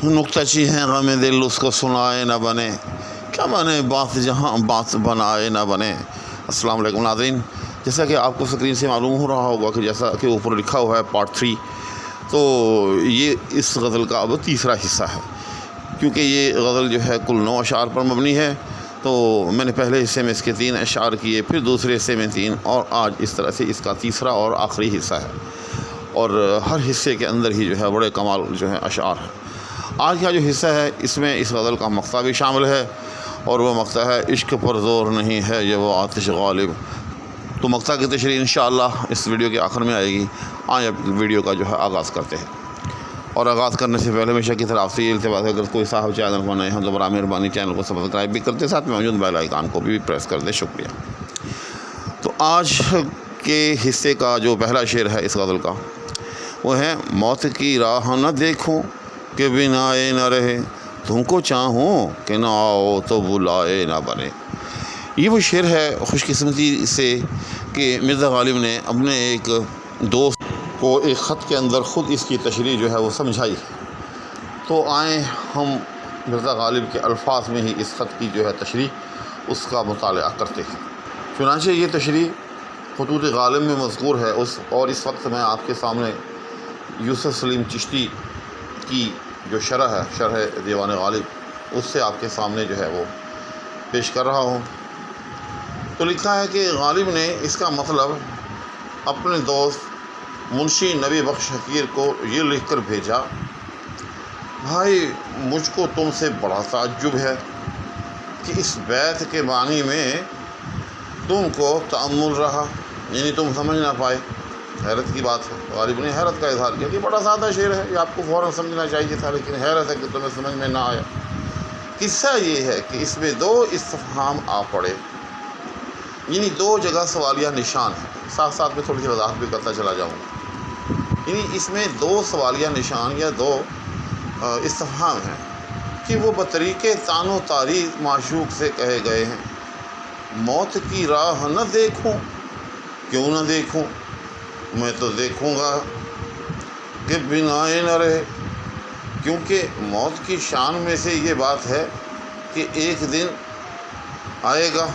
نکتہ چی ہیں غم دل اس کو سنائے نہ بنے، کیا بنے بات جہاں بات بنائے نہ بنے۔ السلام علیکم ناظرین، جیسا کہ آپ کو اسکرین سے معلوم ہو رہا ہوگا کہ جیسا کہ اوپر لکھا ہوا ہے پارٹ 3، تو یہ اس غزل کا اب تیسرا حصہ ہے، کیونکہ یہ غزل جو ہے کل 9 اشعار پر مبنی ہے۔ تو میں نے پہلے حصے میں اس کے 3 اشعار کیے، پھر دوسرے حصے میں 3، اور آج اس طرح سے اس کا تیسرا اور آخری حصہ ہے، اور ہر حصے کے اندر ہی جو ہے بڑے کمال جو ہے اشعار ہیں۔ آج کا جو حصہ ہے اس میں اس غزل کا مقطع بھی شامل ہے، اور وہ مقطع ہے عشق پر زور نہیں ہے یہ وہ آتش غالب۔ تو مقطع کی تشریح انشاءاللہ اس ویڈیو کے آخر میں آئے گی۔ آئیں اب ویڈیو کا جو ہے آغاز کرتے ہیں، اور آغاز کرنے سے پہلے ہمیشہ کی طرح آپ سے یہ التماس ہے، اگر کوئی صاحب چینل کو نئے ہیں تو برائے مہربانی چینل کو سبسکرائب بھی کرتے، ساتھ میں موجود بیل آئیکن کو بھی پریس کر دیں۔ شکریہ۔ تو آج کے حصے کا جو پہلا شعر ہے اس غزل کا، وہ ہے موت کی راہ نہ دیکھوں کہ بنائے نہ رہے، تم کو چاہوں کہ نہ آؤ تو بلائے نہ بنے۔ یہ وہ شعر ہے خوش قسمتی سے کہ مرزا غالب نے اپنے ایک دوست کو ایک خط کے اندر خود اس کی تشریح جو ہے وہ سمجھائی۔ تو آئیں ہم مرزا غالب کے الفاظ میں ہی اس خط کی جو ہے تشریح اس کا مطالعہ کرتے ہیں۔ چنانچہ یہ تشریح خطوط غالب میں مذکور ہے، اور اس وقت میں آپ کے سامنے یوسف سلیم چشتی کی جو شرح ہے، شرح دیوان غالب، اس سے آپ کے سامنے جو ہے وہ پیش کر رہا ہوں۔ تو لکھا ہے کہ غالب نے اس کا مطلب اپنے دوست منشی نبی بخش حقیر کو یہ لکھ کر بھیجا: بھائی، مجھ کو تم سے بڑا تعجب ہے کہ اس بیت کے معنی میں تم کو تأمل رہا، یعنی تم سمجھ نہ پائے۔ حیرت کی بات ہے، غالب نے حیرت کا اظہار کیا کہ بڑا سادہ شعر ہے، یہ آپ کو فوراً سمجھنا چاہیے تھا، لیکن حیرت ہے کہ تمہیں سمجھ میں نہ آیا۔ قصہ یہ ہے کہ اس میں 2 استفہام آ پڑے، یعنی 2 جگہ سوالیہ نشان ہیں۔ ساتھ ساتھ میں تھوڑی سی وضاحت بھی کرتا چلا جاؤں گا۔ یعنی اس میں 2 سوالیہ نشان یا 2 استفہام ہیں کہ وہ بطریق طعن و تعریض معشوق سے کہے گئے ہیں۔ موت کی راہ نہ دیکھوں، کیوں نہ دیکھوں، میں تو دیکھوں گا کہ بنائے نہ رہے، کیونکہ موت کی شان میں سے یہ بات ہے کہ ایک دن آئے گا،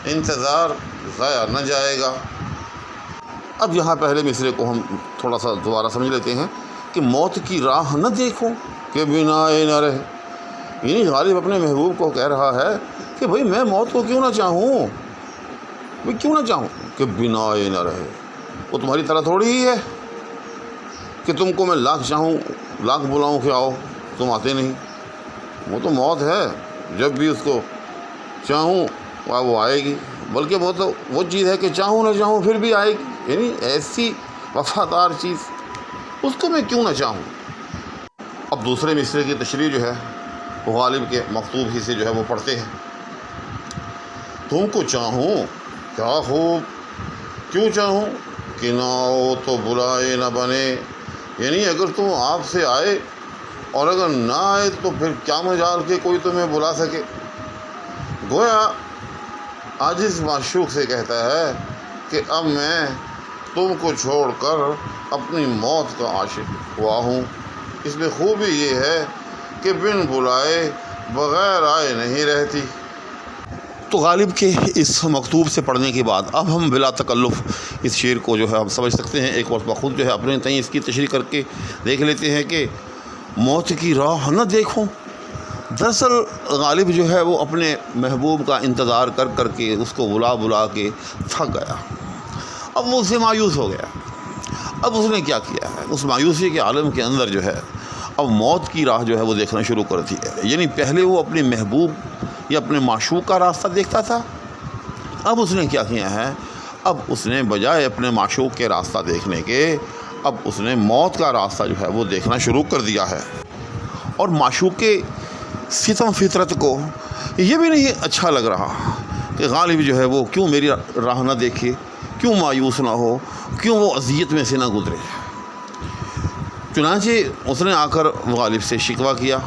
انتظار ضائع نہ جائے گا۔ اب یہاں پہلے مصرے کو ہم تھوڑا سا دوبارہ سمجھ لیتے ہیں کہ موت کی راہ نہ دیکھوں کہ بنائے نہ رہے، یعنی غالب اپنے محبوب کو کہہ رہا ہے کہ بھئی میں موت کو کیوں نہ چاہوں، میں کیوں نہ چاہوں کہ بنائے نہ رہے۔ وہ تمہاری طرح تھوڑی ہی ہے کہ تم کو میں لاکھ چاہوں، لاکھ بلاؤں کہ آؤ، تم آتے نہیں۔ وہ تو موت ہے، جب بھی اس کو چاہوں وہ آئے گی، بلکہ وہ تو وہ چیز ہے کہ چاہوں نہ چاہوں پھر بھی آئے گی، یعنی ایسی وفادار چیز، اس کو میں کیوں نہ چاہوں۔ اب دوسرے مصرے کی تشریح جو ہے وہ غالب کے مکتوب ہی سے جو ہے وہ پڑھتے ہیں: تم کو چاہوں، کیا خوب، کیوں چاہوں کہ نہ آؤ تو بلائے نہ بنے، یعنی اگر تم آپ سے آئے اور اگر نہ آئے تو پھر کیا مجال کہ کوئی تمہیں بلا سکے۔ گویا عاجز معشوق سے کہتا ہے کہ اب میں تم کو چھوڑ کر اپنی موت کا عاشق ہوا ہوں۔ اس میں خوبی یہ ہے کہ بن بلائے بغیر آئے نہیں رہتی۔ تو غالب کے اس مکتوب سے پڑھنے کے بعد اب ہم بلا تکلف اس شعر کو جو ہے ہم سمجھ سکتے ہیں۔ ایک وقت خود جو ہے اپنے تئیں اس کی تشریح کر کے دیکھ لیتے ہیں کہ موت کی راہ نہ دیکھوں، دراصل غالب جو ہے وہ اپنے محبوب کا انتظار کر کر کے اس کو بلا بلا کے تھک گیا۔ اب وہ اسے مایوس ہو گیا۔ اب اس نے کیا کیا ہے، اس مایوسی کے عالم کے اندر جو ہے اب موت کی راہ جو ہے وہ دیکھنا شروع کر دی ہے۔ یعنی پہلے وہ اپنے محبوب یا اپنے معشوق کا راستہ دیکھتا تھا، اب اس نے کیا کیا ہے، اب اس نے بجائے اپنے معشوق کے راستہ دیکھنے کے اب اس نے موت کا راستہ جو ہے وہ دیکھنا شروع کر دیا ہے۔ اور معشوق کے ستم فطرت کو یہ بھی نہیں اچھا لگ رہا کہ غالب جو ہے وہ کیوں میری راہ نہ دیکھے، کیوں مایوس نہ ہو، کیوں وہ اذیت میں سے نہ گزرے۔ چنانچہ اس نے آ کر غالب سے شکوہ کیا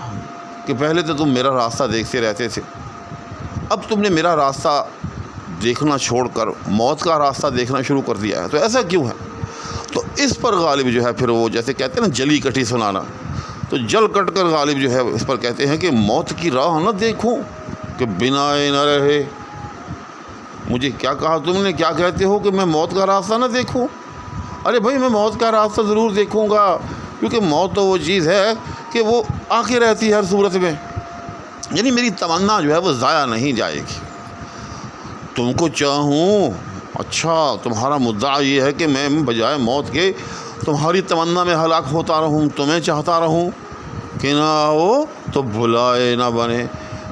کہ پہلے تو تم میرا راستہ دیکھتے رہتے تھے، اب تم نے میرا راستہ دیکھنا چھوڑ کر موت کا راستہ دیکھنا شروع کر دیا ہے، تو ایسا کیوں ہے؟ تو اس پر غالب جو ہے پھر وہ جیسے کہتے ہیں نا جلی کٹھی سنانا، تو جل کٹ کر غالب جو ہے اس پر کہتے ہیں کہ موت کی راہ نہ دیکھوں کہ بنائے نہ رہے. مجھے کیا کہا تم نے، کیا کہتے ہو کہ میں موت کا راستہ نہ دیکھوں؟ ارے بھائی میں موت کا راستہ ضرور دیکھوں گا، کیونکہ موت تو وہ چیز ہے کہ وہ آ کے رہتی ہے ہر صورت میں. یعنی میری تمنا جو ہے وہ ضائع نہیں جائے گی. تم کو چاہوں، اچھا تمہارا مدعا یہ ہے کہ میں بجائے موت کے تمہاری تمنا میں ہلاک ہوتا رہوں، تمہیں چاہتا رہوں کہ نہ آؤ تو بلائے نہ بنے،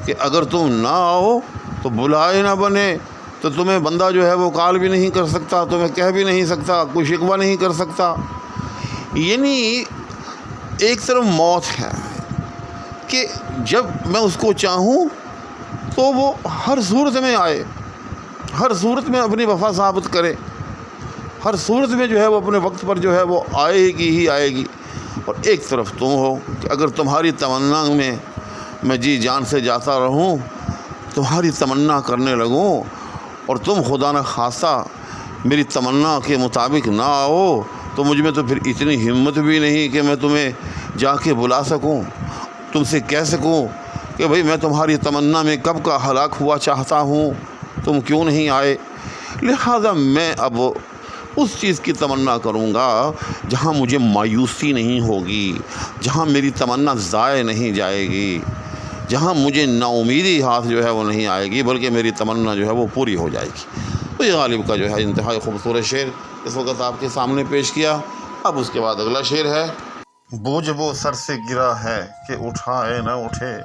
کہ اگر تم نہ آؤ تو بلائے نہ بنے. تو تمہیں بندہ جو ہے وہ کال بھی نہیں کر سکتا، تمہیں کہہ بھی نہیں سکتا، کوئی شکوہ نہیں کر سکتا. یعنی ایک طرف موت ہے کہ جب میں اس کو چاہوں تو وہ ہر صورت میں آئے، ہر صورت میں اپنی وفا ثابت کرے، ہر صورت میں جو ہے وہ اپنے وقت پر جو ہے وہ آئے گی ہی آئے گی. اور ایک طرف تم ہو کہ اگر تمہاری تمنا میں جی جان سے جاتا رہوں، تمہاری تمنا کرنے لگوں اور تم خدا نہ خواستہ میری تمنا کے مطابق نہ آؤ، تو مجھ میں تو پھر اتنی ہمت بھی نہیں کہ میں تمہیں جا کے بلا سکوں، تم سے کہہ سکوں کہ بھئی میں تمہاری تمنا میں کب کا ہلاک ہوا چاہتا ہوں، تم کیوں نہیں آئے. لہذا میں اب اس چیز کی تمنا کروں گا جہاں مجھے مایوسی نہیں ہوگی، جہاں میری تمنا ضائع نہیں جائے گی، جہاں مجھے نا امیدی ہاتھ جو ہے وہ نہیں آئے گی، بلکہ میری تمنا جو ہے وہ پوری ہو جائے گی. تو یہ غالب کا جو ہے انتہائی خوبصورت شعر اس وقت آپ کے سامنے پیش کیا. اب اس کے بعد اگلا شعر ہے: بوجھ وہ سر سے گرا ہے کہ اٹھائے نہ اٹھے،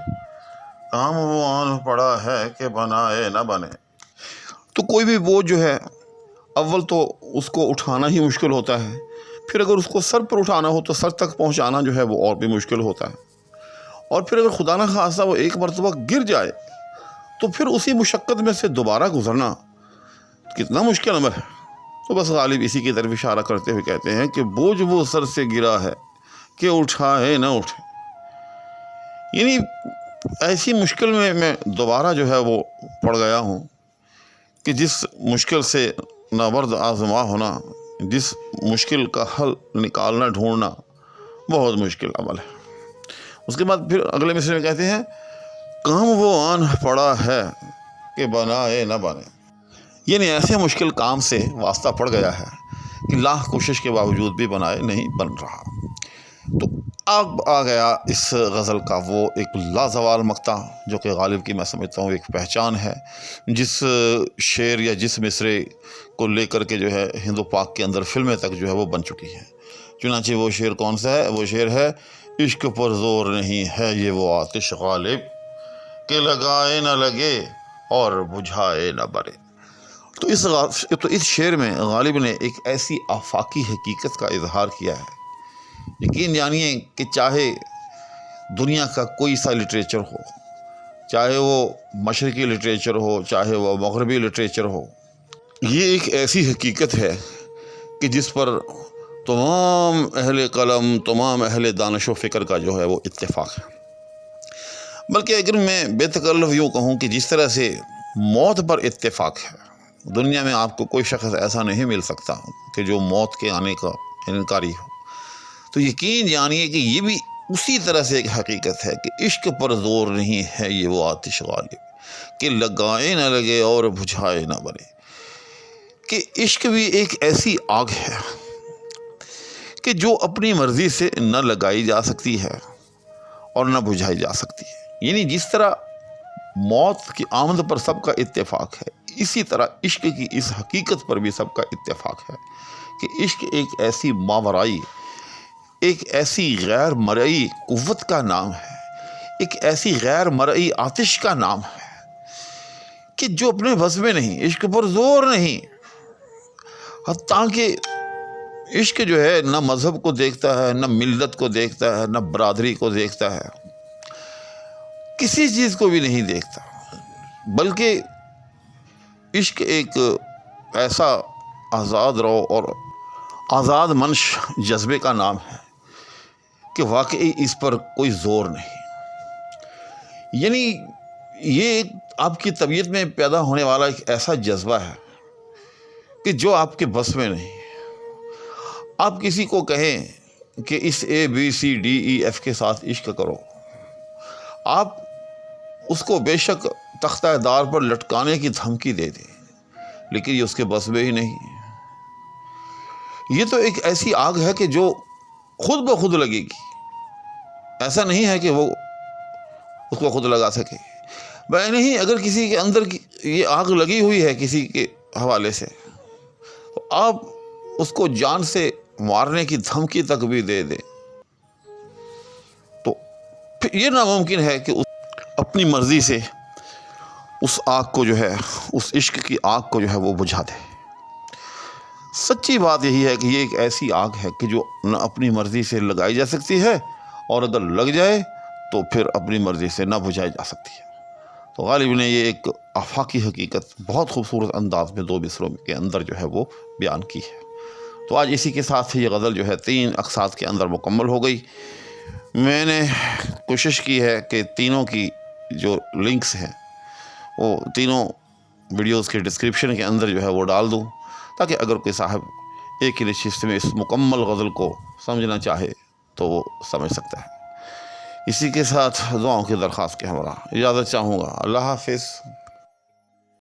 کام وہ آن پڑا ہے کہ بنائے نہ بنے. تو کوئی بھی بوجھ جو ہے اول تو اس کو اٹھانا ہی مشکل ہوتا ہے، پھر اگر اس کو سر پر اٹھانا ہو تو سر تک پہنچانا جو ہے وہ اور بھی مشکل ہوتا ہے، اور پھر اگر خدا نہ خواستہ وہ ایک مرتبہ گر جائے تو پھر اسی مشقت میں سے دوبارہ گزرنا کتنا مشکل امر ہے. تو بس غالب اسی کی طرف اشارہ کرتے ہوئے کہتے ہیں کہ بوجھ وہ سر سے گرا ہے کہ اٹھائے نہ اٹھے. یعنی ایسی مشکل میں دوبارہ جو ہے وہ پڑ گیا ہوں کہ جس مشکل سے ناورد آزما ہونا، جس مشکل کا حل نکالنا ڈھونڈنا بہت مشکل عمل ہے. اس کے بعد پھر اگلے مصرعے میں کہتے ہیں: کام وہ آن پڑا ہے کہ بنائے نہ بنے. یعنی ایسے مشکل کام سے واسطہ پڑ گیا ہے کہ لاکھ کوشش کے باوجود بھی بنائے نہیں بن رہا. تو اب آ گیا اس غزل کا وہ ایک لازوال مقطع جو کہ غالب کی میں سمجھتا ہوں ایک پہچان ہے، جس شعر یا جس مصرعے کو لے کر کے جو ہے ہند و پاک کے اندر فلمیں تک جو ہے وہ بن چکی ہیں. چنانچہ وہ شعر کون سا ہے؟ وہ شعر ہے: عشق پر زور نہیں ہے یہ وہ آتش غالب، کہ لگائے نہ لگے اور بجھائے نہ برے. تو اس شعر میں غالب نے ایک ایسی آفاقی حقیقت کا اظہار کیا ہے. یقین جانیے کہ چاہے دنیا کا کوئی سا لٹریچر ہو، چاہے وہ مشرقی لٹریچر ہو، چاہے وہ مغربی لٹریچر ہو، یہ ایک ایسی حقیقت ہے کہ جس پر تمام اہل قلم، تمام اہل دانش و فکر کا جو ہے وہ اتفاق ہے. بلکہ اگر میں بے تکلف یوں کہوں کہ جس طرح سے موت پر اتفاق ہے، دنیا میں آپ کو کوئی شخص ایسا نہیں مل سکتا کہ جو موت کے آنے کا انکاری ہو، تو یقین جانیے کہ یہ بھی اسی طرح سے ایک حقیقت ہے کہ عشق پر زور نہیں ہے یہ وہ آتش غالب، کہ لگائے نہ لگے اور بجھائے نہ بنے. کہ عشق بھی ایک ایسی آگ ہے کہ جو اپنی مرضی سے نہ لگائی جا سکتی ہے اور نہ بجھائی جا سکتی ہے. یعنی جس طرح موت کی آمد پر سب کا اتفاق ہے، اسی طرح عشق کی اس حقیقت پر بھی سب کا اتفاق ہے کہ عشق ایک ایسی ماورائی، ایک ایسی غیر مرئی قوت کا نام ہے، ایک ایسی غیر مرئی آتش کا نام ہے کہ جو اپنے بس میں نہیں، عشق پر زور نہیں. حتیٰ کہ عشق جو ہے نہ مذہب کو دیکھتا ہے، نہ ملت کو دیکھتا ہے، نہ برادری کو دیکھتا ہے، کسی چیز کو بھی نہیں دیکھتا، بلکہ عشق ایک ایسا آزاد رو اور آزاد منش جذبے کا نام ہے کہ واقعی اس پر کوئی زور نہیں. یعنی یہ آپ کی طبیعت میں پیدا ہونے والا ایک ایسا جذبہ ہے کہ جو آپ کے بس میں نہیں. آپ کسی کو کہیں کہ اس ABCDEF کے ساتھ عشق کرو، آپ اس کو بے شک تختہ دار پر لٹکانے کی دھمکی دے دیں، لیکن یہ اس کے بس میں ہی نہیں۔ یہ تو ایک ایسی آگ ہے کہ جو خود بخود لگے گی، ایسا نہیں ہے کہ وہ اس کو خود لگا سکے۔ نہیں، اگر کسی کے اندر یہ آگ لگی ہوئی ہے کسی کے حوالے سے، تو آپ اس کو جان سے مارنے کی دھمکی تک بھی دے دیں تو پھر یہ ناممکن ہے کہ اپنی مرضی سے اس آگ کو جو ہے، اس عشق کی آگ کو جو ہے وہ بجھا دے۔ سچی بات یہی ہے کہ یہ ایک ایسی آگ ہے کہ جو نہ اپنی مرضی سے لگائی جا سکتی ہے، اور اگر لگ جائے تو پھر اپنی مرضی سے نہ بجھائی جا سکتی ہے۔ تو غالب نے یہ ایک آفاقی حقیقت بہت خوبصورت انداز میں 2 مصروں کے اندر جو ہے وہ بیان کی ہے۔ تو آج اسی کے ساتھ یہ غزل جو ہے 3 اقساط کے اندر مکمل ہو گئی۔ میں نے کوشش کی ہے کہ تینوں کی جو لنکس ہیں وہ تینوں ویڈیوز کے ڈسکرپشن کے اندر جو ہے وہ ڈال دوں، تاکہ اگر کوئی صاحب ایک ہی نشست میں اس مکمل غزل کو سمجھنا چاہے تو وہ سمجھ سکتا ہے۔ اسی کے ساتھ دعاؤں کی درخواست کے ہمراہ اجازت چاہوں گا۔ اللہ حافظ۔